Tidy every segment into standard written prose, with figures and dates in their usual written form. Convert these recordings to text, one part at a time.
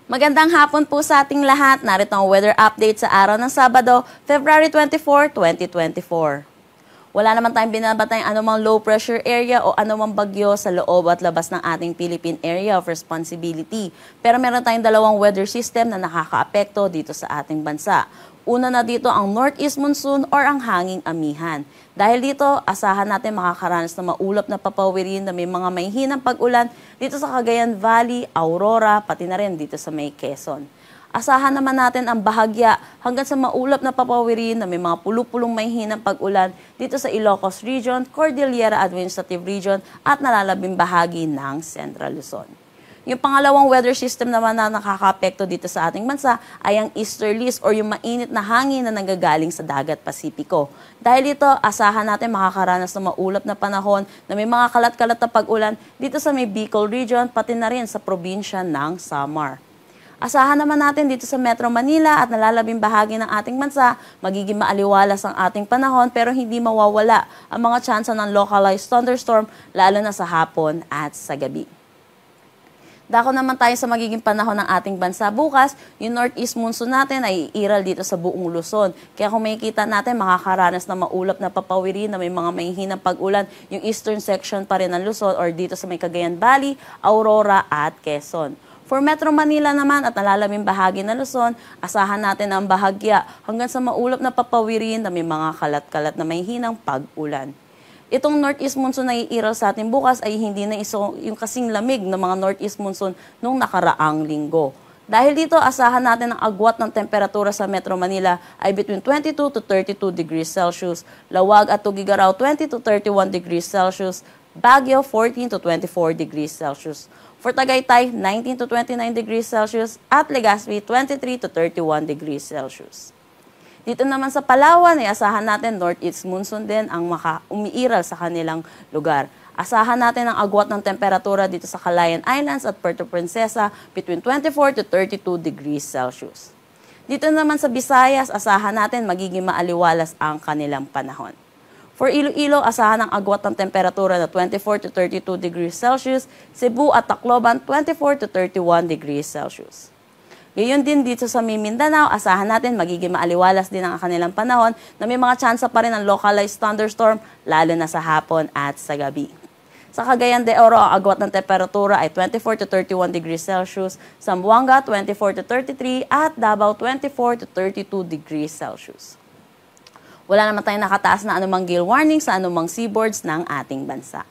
Magandang hapon po sa ating lahat. Narito ang weather update sa araw ng Sabado, February 24, 2024. Wala naman tayong binabatay anumang low pressure area o anumang bagyo sa loob at labas ng ating Philippine Area of Responsibility. Pero meron tayong dalawang weather system na nakakaapekto dito sa ating bansa. Una na dito ang northeast monsoon or ang hanging amihan. Dahil dito, asahan natin makakaranas na maulap na papawirin na may mga mahihinang pag-ulan dito sa Cagayan Valley, Aurora, pati na rin dito sa may Quezon. Asahan naman natin ang bahagya hanggang sa maulap na papawirin na may mga pulupulong mahihinang pag-ulan dito sa Ilocos Region, Cordillera Administrative Region at nalalabing bahagi ng Central Luzon. Yung pangalawang weather system naman na nakakaapekto dito sa ating bansa ay ang easterlies or yung mainit na hangin na nanggagaling sa dagat Pasipiko. Dahil dito, asahan natin makakaranas ng maulap na panahon na may mga kalat-kalat na pag-ulan dito sa may Bicol Region pati na rin sa probinsya ng Samar. Asahan naman natin dito sa Metro Manila at nalalabing bahagi ng ating bansa, magiging maaliwalas ang ating panahon pero hindi mawawala ang mga tsansa ng localized thunderstorm lalo na sa hapon at sa gabi. Dako naman tayo sa magiging panahon ng ating bansa bukas, yung northeast monsoon natin ay iiral dito sa buong Luzon. Kaya kung makikita natin, makakaranas na maulap na papawirin na may mga mahihinang pag-ulan yung eastern section pa rin ng Luzon or dito sa may Cagayan Valley, Aurora at Quezon. For Metro Manila naman at nalalabing bahagi ng Luzon, asahan natin ang bahagya hanggang sa maulap na papawirin na may mga kalat-kalat na mahihinang pag-ulan. Itong northeast monsoon na iiral sa atin bukas ay hindi na yung kasing lamig ng mga northeast monsoon nung nakaraang linggo. Dahil dito, asahan natin ang agwat ng temperatura sa Metro Manila ay between 22 to 32 degrees Celsius, Lawag at Tugigaraw 20 to 31 degrees Celsius, Baguio 14 to 24 degrees Celsius. For Tagaytay, 19 to 29 degrees Celsius at Legazpi 23 to 31 degrees Celsius. Dito naman sa Palawan, asahan natin northeast monsoon din ang umiiral sa kanilang lugar. Asahan natin ang agwat ng temperatura dito sa Calayan Islands at Puerto Princesa between 24 to 32 degrees Celsius. Dito naman sa Visayas, asahan natin magiging maaliwalas ang kanilang panahon. For Iloilo, asahan ang agwat ng temperatura na 24 to 32 degrees Celsius, Cebu at Tacloban 24 to 31 degrees Celsius. Gayon din dito sa Mindanao, asahan natin magiging maaliwalas din ang kanilang panahon na may mga tsansa pa rin ng localized thunderstorm lalo na sa hapon at sa gabi. Sa Cagayan de Oro, ang agwat ng temperatura ay 24 to 31 degrees Celsius, Zamboanga 24 to 33 at Davao 24 to 32 degrees Celsius. Wala naman tayong nakataas na anumang gale warning sa anumang seaboards ng ating bansa.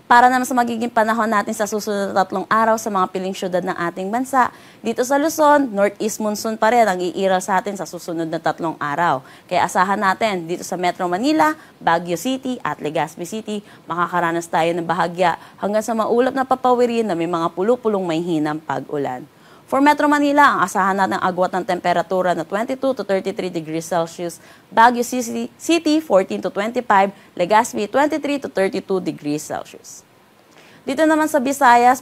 Para naman sa magiging panahon natin sa susunod na 3 araw sa mga piling syudad ng ating bansa, dito sa Luzon, northeast monsoon pa rin ang iiral sa atin sa susunod na 3 araw. Kaya asahan natin dito sa Metro Manila, Baguio City at Legazpi City, makakaranas tayo ng bahagya hanggang sa maulap na papawirin na may mga pulupulong mahihinang pag-ulan. For Metro Manila, ang asahan natin ang agwat ng temperatura na 22 to 33 degrees Celsius, Baguio City 14 to 25, Legazpi 23 to 32 degrees Celsius. Dito naman sa Visayas,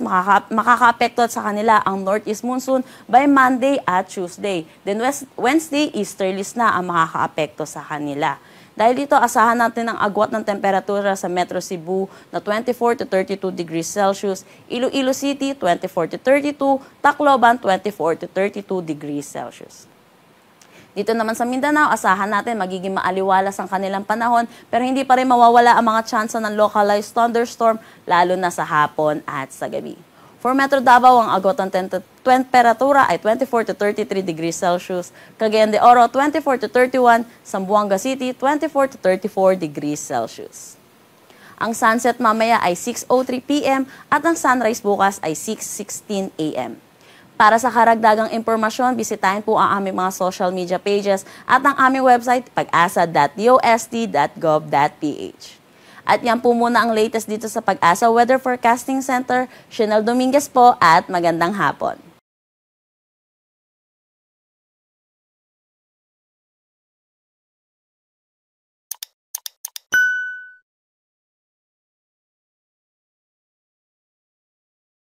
makakaapekto sa kanila ang northeast monsoon by Monday at Tuesday. Then Wednesday, easterlies na ang makakaapekto sa kanila. Dahil dito, asahan natin ang agwat ng temperatura sa Metro Cebu na 24 to 32 degrees Celsius, Iloilo City 24 to 32, Tacloban 24 to 32 degrees Celsius. Dito naman sa Mindanao, asahan natin magiging maaliwalas ang kanilang panahon pero hindi pa rin mawawala ang mga tsansa ng localized thunderstorm lalo na sa hapon at sa gabi. For Metro Davao, ang agwat ng temperatura ay 24 to 33 degrees Celsius, Cagayan de Oro 24 to 31, Zamboanga City 24 to 34 degrees Celsius. Ang sunset mamaya ay 6:03 p.m. at ang sunrise bukas ay 6:16 a.m. Para sa karagdagang impormasyon, bisitahin po ang aming mga social media pages at ang aming website pag-asa.dost.gov.ph. At yan po muna ang latest dito sa Pag-asa Weather Forecasting Center. Chanel Dominguez po at magandang hapon.